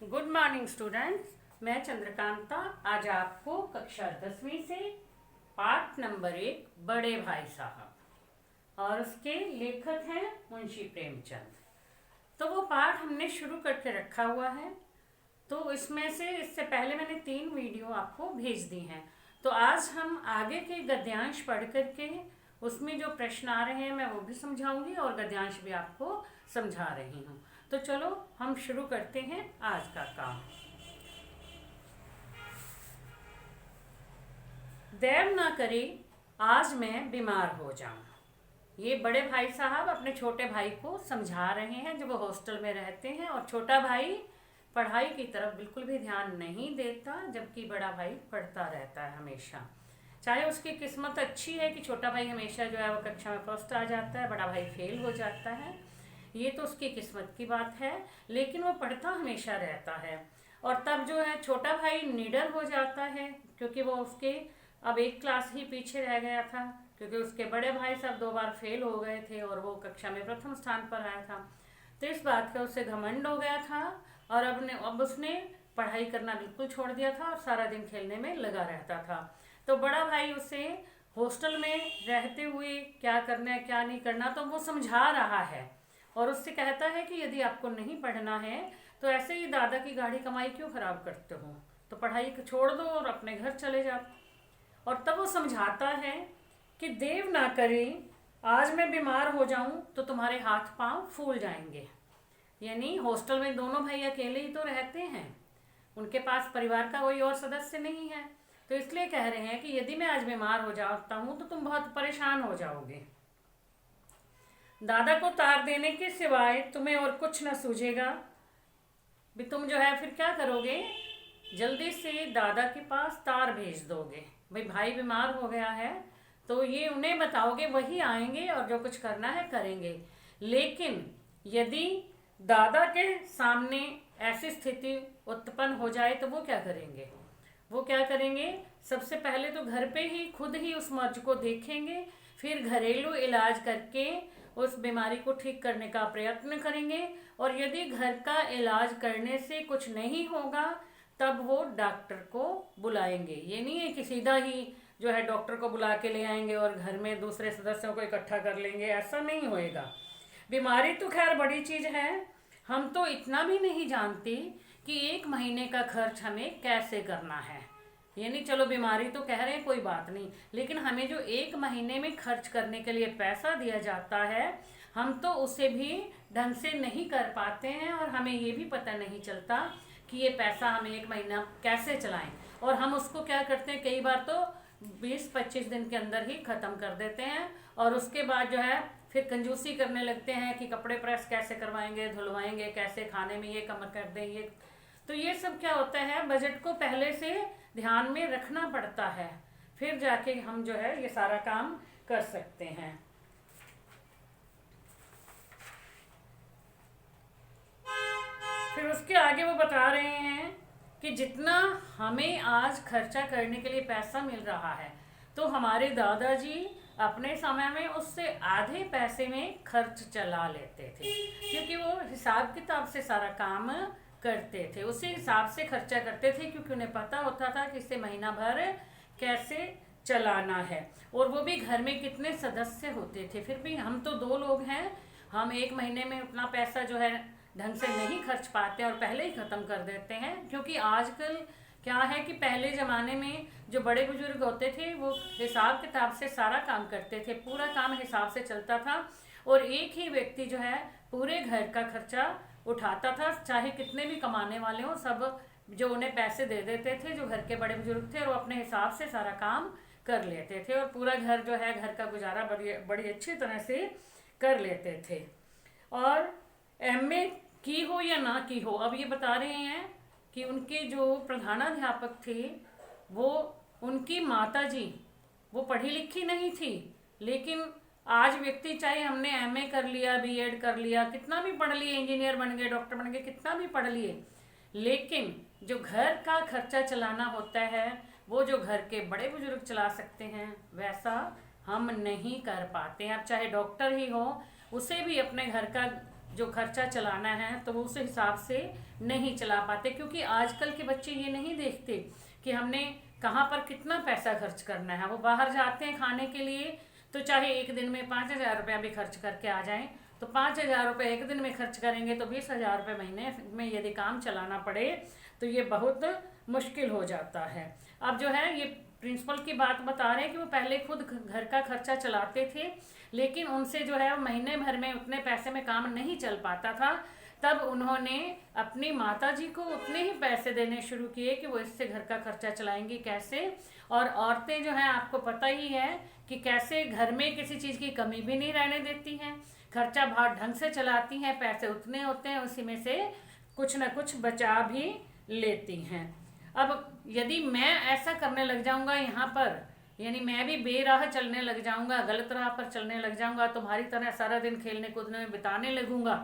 Good morning students. मैं चंद्रकांता आज आपको कक्षा 10वीं से पाठ नंबर 1 बड़े भाई साहब और उसके लेखक हैं मुंशी प्रेमचंद। तो वो पाठ हमने शुरू करके रखा हुआ है। तो इससे पहले मैंने 3 वीडियो आपको भेज दी हैं। तो आज हम आगे के गद्यांश पढ़ करके उसमें जो प्रश्न आ रहे हैं मैं वो भी समझाऊंगी और गद्यांश भी आपको समझा रही हूँ। तो चलो हम शुरू करते हैं आज का काम। देर ना करे, आज मैं बीमार हो जाऊं। ये बड़े भाई साहब अपने छोटे भाई को समझा रहे हैं जो वो हॉस्टल में रहते हैं और छोटा भाई पढ़ाई की तरफ बिल्कुल भी ध्यान नहीं देता, जबकि बड़ा भाई पढ़ता रहता है हमेशा। चाहे उसकी किस्मत अच्छी है कि छोटा भाई हमेशा जो है वो कक्षा में फर्स्ट आ जाता है, बड़ा भाई फेल हो जाता है, ये तो उसकी किस्मत की बात है, लेकिन वो पढ़ता हमेशा रहता है। और तब जो है छोटा भाई निडर हो जाता है क्योंकि वो उसके अब एक क्लास ही पीछे रह गया था, क्योंकि उसके बड़े भाई सब 2 बार फेल हो गए थे और वो कक्षा में प्रथम स्थान पर आया था। तो इस बात का उसे घमंड हो गया था और अब उसने पढ़ाई करना बिल्कुल छोड़ दिया था और सारा दिन खेलने में लगा रहता था। तो बड़ा भाई उसे हॉस्टल में रहते हुए क्या करना है क्या नहीं करना तो वो समझा रहा है और उससे कहता है कि यदि आपको नहीं पढ़ना है तो ऐसे ही दादा की गाढ़ी कमाई क्यों खराब करते हो, तो पढ़ाई छोड़ दो और अपने घर चले जाओ। और तब वो समझाता है कि देव ना करे, आज मैं बीमार हो जाऊं तो तुम्हारे हाथ पांव फूल जाएंगे। यानी हॉस्टल में दोनों भाई अकेले ही तो रहते हैं, उनके पास परिवार का कोई और सदस्य नहीं है, तो इसलिए कह रहे हैं कि यदि मैं आज बीमार हो जाता हूं तो तुम बहुत परेशान हो जाओगे। दादा को तार देने के सिवाय तुम्हें और कुछ न सूझेगा भी, तुम जो है फिर क्या करोगे, जल्दी से दादा के पास तार भेज दोगे। भाई बीमार हो गया है तो ये उन्हें बताओगे, वही आएंगे और जो कुछ करना है करेंगे। लेकिन यदि दादा के सामने ऐसी स्थिति उत्पन्न हो जाए तो वो क्या करेंगे, सबसे पहले तो घर पे ही खुद ही उस मर्ज को देखेंगे, फिर घरेलू इलाज करके उस बीमारी को ठीक करने का प्रयत्न करेंगे और यदि घर का इलाज करने से कुछ नहीं होगा तब वो डॉक्टर को बुलाएंगे। ये नहीं है कि सीधा ही जो है डॉक्टर को बुला के ले आएंगे और घर में दूसरे सदस्यों को इकट्ठा कर लेंगे, ऐसा नहीं होएगा। बीमारी तो खैर बड़ी चीज है, हम तो इतना भी नहीं जानते कि 1 महीने का खर्च हमें कैसे करना है। यानी चलो बीमारी तो कह रहे हैं कोई बात नहीं, लेकिन हमें जो 1 महीने में खर्च करने के लिए पैसा दिया जाता है हम तो उसे भी ढंग से नहीं कर पाते हैं और हमें ये भी पता नहीं चलता कि ये पैसा हम 1 महीना कैसे चलाएं। और हम उसको क्या करते हैं, कई बार तो 20-25 दिन के अंदर ही ख़त्म कर देते हैं और उसके बाद जो है फिर कंजूसी करने लगते हैं कि कपड़े प्रेस कैसे करवाएंगे, धुलवाएंगे कैसे, खाने में ये कम कर देंगे। तो ये सब क्या होता है, बजट को पहले से ध्यान में रखना पड़ता है, फिर जाके हम जो है ये सारा काम कर सकते हैं। फिर उसके आगे वो बता रहे हैं कि जितना हमें आज खर्चा करने के लिए पैसा मिल रहा है तो हमारे दादाजी अपने समय में उससे आधे पैसे में खर्च चला लेते थे, क्योंकि वो हिसाब किताब से सारा काम करते थे, उसी हिसाब से खर्चा करते थे, क्योंकि उन्हें पता होता था कि इसे महीना भर कैसे चलाना है। और वो भी घर में कितने सदस्य होते थे, फिर भी हम तो 2 लोग हैं, हम 1 महीने में उतना पैसा जो है ढंग से नहीं खर्च पाते और पहले ही ख़त्म कर देते हैं। क्योंकि आजकल क्या है कि पहले ज़माने में जो बड़े बुजुर्ग होते थे वो हिसाब किताब से सारा काम करते थे, पूरा काम हिसाब से चलता था और एक ही व्यक्ति जो है पूरे घर का खर्चा उठाता था, चाहे कितने भी कमाने वाले हों, सब जो उन्हें पैसे दे देते थे जो घर के बड़े बुजुर्ग थे और वो अपने हिसाब से सारा काम कर लेते थे और पूरा घर जो है घर का गुजारा बड़ी अच्छी तरह से कर लेते थे। और एमए की हो या ना की हो, अब ये बता रहे हैं कि उनके जो प्रधानाध्यापक थे वो उनकी माताजी वो पढ़ी लिखी नहीं थी, लेकिन आज व्यक्ति चाहे हमने एमए कर लिया, बीएड कर लिया, कितना भी पढ़ लिए, इंजीनियर बन गए, डॉक्टर बन गए, कितना भी पढ़ लिए, लेकिन जो घर का खर्चा चलाना होता है वो जो घर के बड़े बुजुर्ग चला सकते हैं वैसा हम नहीं कर पाते हैं। अब चाहे डॉक्टर ही हो, उसे भी अपने घर का जो खर्चा चलाना है तो वो उस हिसाब से नहीं चला पाते, क्योंकि आजकल के बच्चे ये नहीं देखते कि हमने कहाँ पर कितना पैसा खर्च करना है। वो बाहर जाते हैं खाने के लिए तो चाहे एक दिन में 5,000 रुपया भी खर्च करके आ जाएं, तो 5,000 रुपये एक दिन में खर्च करेंगे तो 20,000 रुपये महीने में यदि काम चलाना पड़े तो ये बहुत मुश्किल हो जाता है। अब जो है ये प्रिंसिपल की बात बता रहे हैं कि वो पहले खुद घर का खर्चा चलाते थे, लेकिन उनसे जो है महीने भर में उतने पैसे में काम नहीं चल पाता था। तब उन्होंने अपनी माता जी को उतने ही पैसे देने शुरू किए कि वो इससे घर का खर्चा चलाएंगी कैसे। और औरतें जो हैं आपको पता ही है कि कैसे घर में किसी चीज़ की कमी भी नहीं रहने देती हैं, खर्चा बहुत ढंग से चलाती हैं, पैसे उतने होते हैं उसी में से कुछ ना कुछ बचा भी लेती हैं। अब यदि मैं ऐसा करने लग जाऊंगा यहाँ पर, यानी मैं भी बेराह चलने लग जाऊंगा, गलत राह पर चलने लग जाऊंगा, तुम्हारी तरह सारा दिन खेलने कूदने में बिताने लगूंगा,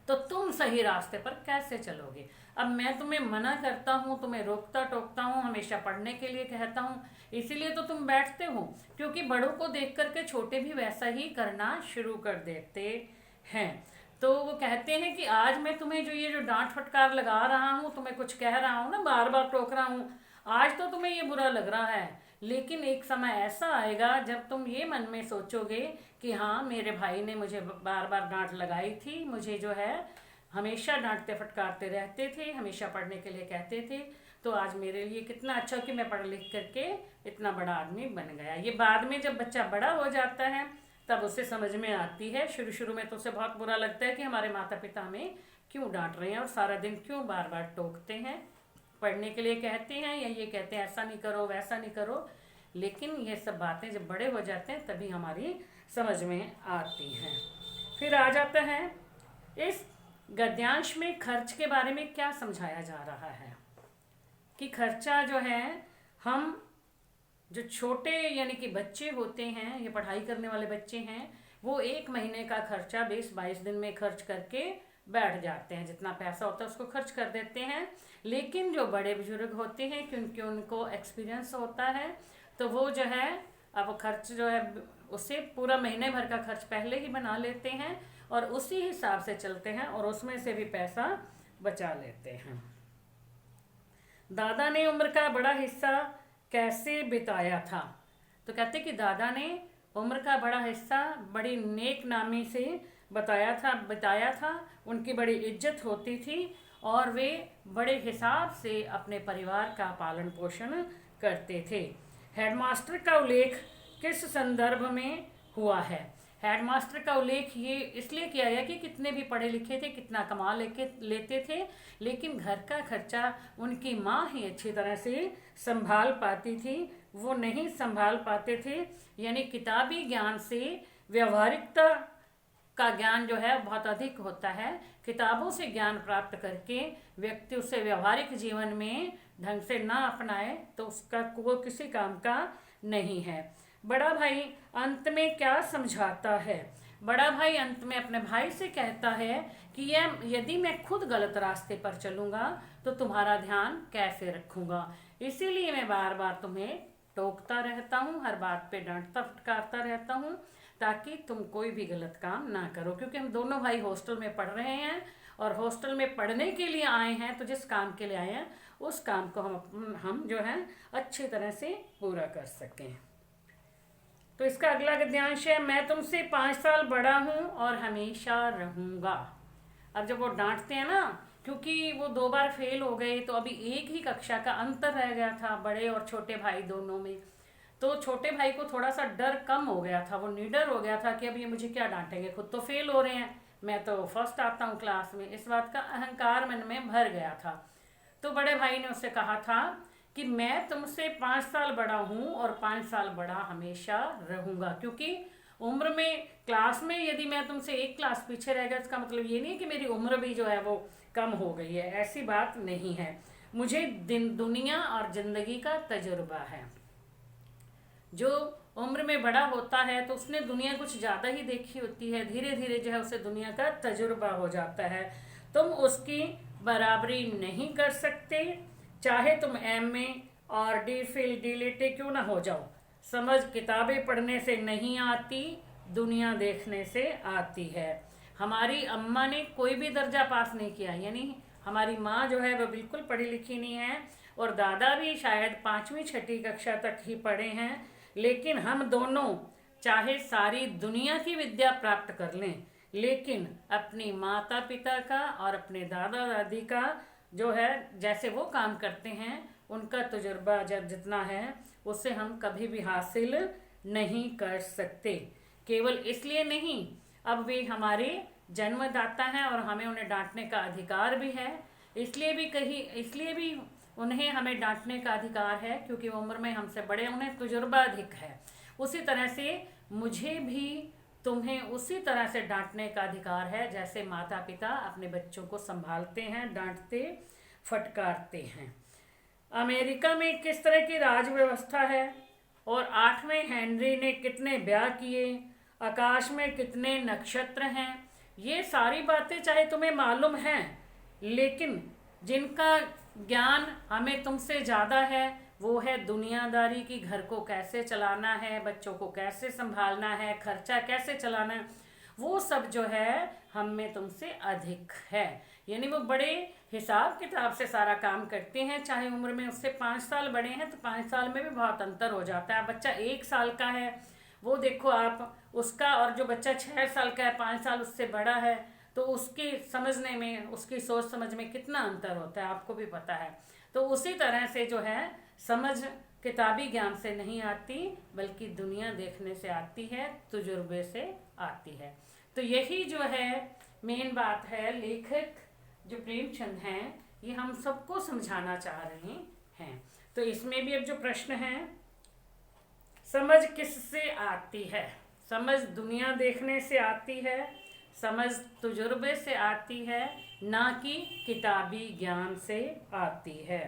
तो तुम सही रास्ते पर कैसे चलोगे। अब मैं तुम्हें मना करता हूँ, तुम्हें रोकता टोकता हूँ, हमेशा पढ़ने के लिए कहता हूँ, इसीलिए तो तुम बैठते हो, क्योंकि बड़ों को देख करके छोटे भी वैसा ही करना शुरू कर देते हैं। तो वो कहते हैं कि आज मैं तुम्हें जो डांट फटकार लगा रहा हूँ, तुम्हें कुछ कह रहा हूँ ना, बार बार टोक रहा हूँ, आज तो तुम्हें ये बुरा लग रहा है, लेकिन एक समय ऐसा आएगा जब तुम ये मन में सोचोगे कि हाँ मेरे भाई ने मुझे बार बार डांट लगाई थी, मुझे जो है हमेशा डांटते फटकारते रहते थे, हमेशा पढ़ने के लिए कहते थे, तो आज मेरे लिए कितना अच्छा कि मैं पढ़ लिख करके इतना बड़ा आदमी बन गया। ये बाद में जब बच्चा बड़ा हो जाता है तब उसे समझ में आती है। शुरू शुरू में तो उसे बहुत बुरा लगता है कि हमारे माता पिता हमें क्यों डांट रहे हैं और सारा दिन क्यों बार बार टोकते हैं, पढ़ने के लिए कहते हैं या ये कहते हैं ऐसा नहीं करो वैसा नहीं करो। लेकिन ये सब बातें जब बड़े हो जाते हैं तभी हमारी समझ में आती हैं। फिर आ जाता है इस गद्यांश में खर्च के बारे में क्या समझाया जा रहा है कि खर्चा जो है, हम जो छोटे यानी कि बच्चे होते हैं, ये पढ़ाई करने वाले बच्चे हैं, वो एक महीने का खर्चा 20-22 दिन में खर्च करके बैठ जाते हैं, जितना पैसा होता है उसको खर्च कर देते हैं। लेकिन जो बड़े बुजुर्ग होते हैं क्योंकि उनको एक्सपीरियंस होता है तो वो जो है अब खर्च जो है उससे पूरा महीने भर का खर्च पहले ही बना लेते हैं और उसी हिसाब से चलते हैं और उसमें से भी पैसा बचा लेते हैं। दादा ने उम्र का बड़ा हिस्सा कैसे बिताया था, तो कहते कि दादा ने उम्र का बड़ा हिस्सा बड़ी नेक नामी से बिताया था। उनकी बड़ी इज्जत होती थी और वे बड़े हिसाब से अपने परिवार का पालन पोषण करते थे। हेडमास्टर का उल्लेख किस संदर्भ में हुआ है? हेडमास्टर का उल्लेख ये इसलिए किया गया कि कितने भी पढ़े लिखे थे, कितना कमा लेते थे, लेकिन घर का खर्चा उनकी माँ ही अच्छी तरह से संभाल पाती थी, वो नहीं संभाल पाते थे। यानी किताबी ज्ञान से व्यवहारिकता का ज्ञान जो है बहुत अधिक होता है। किताबों से ज्ञान प्राप्त करके व्यक्ति उसे व्यवहारिक जीवन में ढंग से ना अपनाए तो उसका वो किसी काम का नहीं है। बड़ा भाई अंत में क्या समझाता है? बड़ा भाई अंत में अपने भाई से कहता है कि यदि मैं खुद गलत रास्ते पर चलूँगा तो तुम्हारा ध्यान कैसे रखूँगा। इसीलिए मैं बार बार तुम्हें टोकता रहता हूँ, हर बात पे डांटता फटकारता रहता हूँ ताकि तुम कोई भी गलत काम ना करो। क्योंकि हम दोनों भाई हॉस्टल में पढ़ रहे हैं और हॉस्टल में पढ़ने के लिए आए हैं, तो जिस काम के लिए आए हैं उस काम को हम जो है अच्छी तरह से पूरा कर सकें। तो इसका अगला गद्यांश है, मैं तुमसे 5 साल बड़ा हूँ और हमेशा रहूँगा। अब जब वो डांटते हैं ना, क्योंकि वो 2 बार फेल हो गए तो अभी एक ही कक्षा का अंतर रह गया था बड़े और छोटे भाई दोनों में, तो छोटे भाई को थोड़ा सा डर कम हो गया था, वो निडर हो गया था कि अब ये मुझे क्या डांटेंगे, खुद तो फेल हो रहे हैं, मैं तो फर्स्ट आता हूँ क्लास में। इस बात का अहंकार मन में भर गया था। तो बड़े भाई ने उससे कहा था कि मैं तुमसे 5 साल बड़ा हूँ और 5 साल बड़ा हमेशा रहूँगा। क्योंकि उम्र में क्लास में यदि मैं तुमसे 1 क्लास पीछे रह गया, इसका मतलब ये नहीं कि मेरी उम्र भी जो है वो कम हो गई है, ऐसी बात नहीं है। मुझे दुनिया और ज़िंदगी का तजुर्बा है। जो उम्र में बड़ा होता है तो उसने दुनिया कुछ ज़्यादा ही देखी होती है, धीरे धीरे जो है उसे दुनिया का तजुर्बा हो जाता है। तुम उसकी बराबरी नहीं कर सकते, चाहे तुम MA और DPhil DLitt क्यों ना हो जाओ। समझ किताबें पढ़ने से नहीं आती, दुनिया देखने से आती है। हमारी अम्मा ने कोई भी दर्जा पास नहीं किया, यानी हमारी माँ जो है वह बिल्कुल पढ़ी लिखी नहीं है, और दादा भी शायद 5वीं 6ठी कक्षा तक ही पढ़े हैं। लेकिन हम दोनों चाहे सारी दुनिया की विद्या प्राप्त कर लें, लेकिन अपनी माता पिता का और अपने दादा दादी का जो है जैसे वो काम करते हैं, उनका तजुर्बा जब जितना है उससे हम कभी भी हासिल नहीं कर सकते। केवल इसलिए नहीं, अब वे हमारे जन्मदाता हैं और हमें उन्हें डांटने का अधिकार भी है। इसलिए भी उन्हें हमें डांटने का अधिकार है क्योंकि वो उम्र में हमसे बड़े, उन्हें तजुर्बा अधिक है। उसी तरह से मुझे भी तुम्हें उसी तरह से डांटने का अधिकार है जैसे माता पिता अपने बच्चों को संभालते हैं, डांटते फटकारते हैं। अमेरिका में किस तरह की राज व्यवस्था है, और 8वें हेनरी ने कितने ब्याह किए, आकाश में कितने नक्षत्र हैं, ये सारी बातें चाहे तुम्हें मालूम हैं, लेकिन जिनका ज्ञान हमें तुमसे ज़्यादा है वो है दुनियादारी की, घर को कैसे चलाना है, बच्चों को कैसे संभालना है, खर्चा कैसे चलाना है, वो सब जो है हम में तुमसे अधिक है। यानी वो बड़े हिसाब किताब से सारा काम करते हैं। चाहे उम्र में उससे 5 साल बड़े हैं तो 5 साल में भी बहुत अंतर हो जाता है। बच्चा 1 साल का है, वो देखो आप उसका, और जो बच्चा 6 साल का है, 5 साल उससे बड़ा है, तो उसकी समझने में, उसकी सोच समझ में कितना अंतर होता है, आपको भी पता है। तो उसी तरह से जो है समझ किताबी ज्ञान से नहीं आती, बल्कि दुनिया देखने से आती है, तजुर्बे से आती है। तो यही जो है मेन बात है, लेखक जो प्रेमचंद हैं ये हम सबको समझाना चाह रहे हैं। तो इसमें भी अब जो प्रश्न है, समझ किससे आती है? समझ दुनिया देखने से आती है, समझ तजुर्बे से आती है, ना कि किताबी ज्ञान से आती है।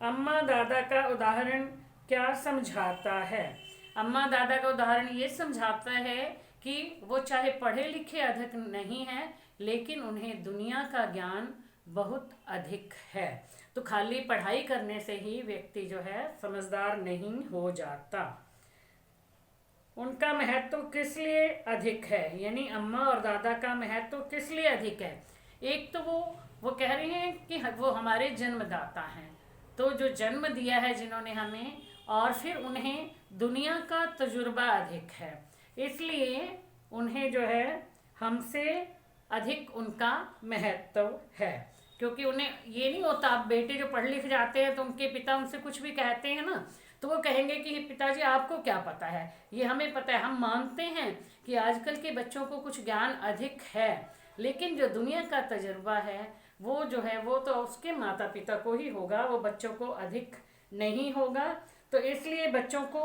अम्मा दादा का उदाहरण क्या समझाता है? अम्मा दादा का उदाहरण ये समझाता है कि वो चाहे पढ़े लिखे अधिक नहीं हैं, लेकिन उन्हें दुनिया का ज्ञान बहुत अधिक है। तो खाली पढ़ाई करने से ही व्यक्ति जो है समझदार नहीं हो जाता। उनका महत्व किस लिए अधिक है, यानी अम्मा और दादा का महत्व किस लिए अधिक है? एक तो वो कह रहे हैं कि वो हमारे जन्मदाता हैं, तो जो जन्म दिया है जिन्होंने हमें, और फिर उन्हें दुनिया का तजुर्बा अधिक है, इसलिए उन्हें जो है हमसे अधिक उनका महत्व है। क्योंकि उन्हें ये नहीं होता, आप बेटे जो पढ़ लिख जाते हैं तो उनके पिता उनसे कुछ भी कहते हैं ना, तो वो कहेंगे कि पिताजी आपको क्या पता है, ये हमें पता है। हम मानते हैं कि आजकल के बच्चों को कुछ ज्ञान अधिक है, लेकिन जो दुनिया का तजुर्बा है वो जो है वो तो उसके माता पिता को ही होगा, वो बच्चों को अधिक नहीं होगा। तो इसलिए बच्चों को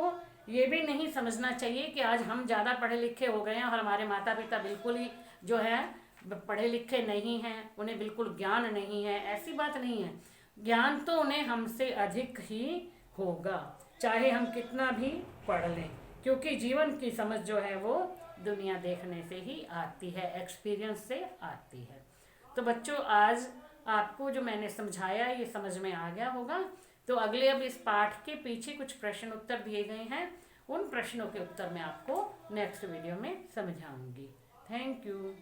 ये भी नहीं समझना चाहिए कि आज हम ज़्यादा पढ़े लिखे हो गए हैं और हमारे माता पिता बिल्कुल ही जो है पढ़े लिखे नहीं हैं, उन्हें बिल्कुल ज्ञान नहीं है। ऐसी बात नहीं है, ज्ञान तो उन्हें हमसे अधिक ही होगा, चाहे हम कितना भी पढ़ लें, क्योंकि जीवन की समझ जो है वो दुनिया देखने से ही आती है, एक्सपीरियंस से आती है। तो बच्चों, आज आपको जो मैंने समझाया ये समझ में आ गया होगा। तो अगले अब इस पाठ के पीछे कुछ प्रश्न उत्तर दिए गए हैं, उन प्रश्नों के उत्तर मैं आपको नेक्स्ट वीडियो में समझाऊंगी। Thank you.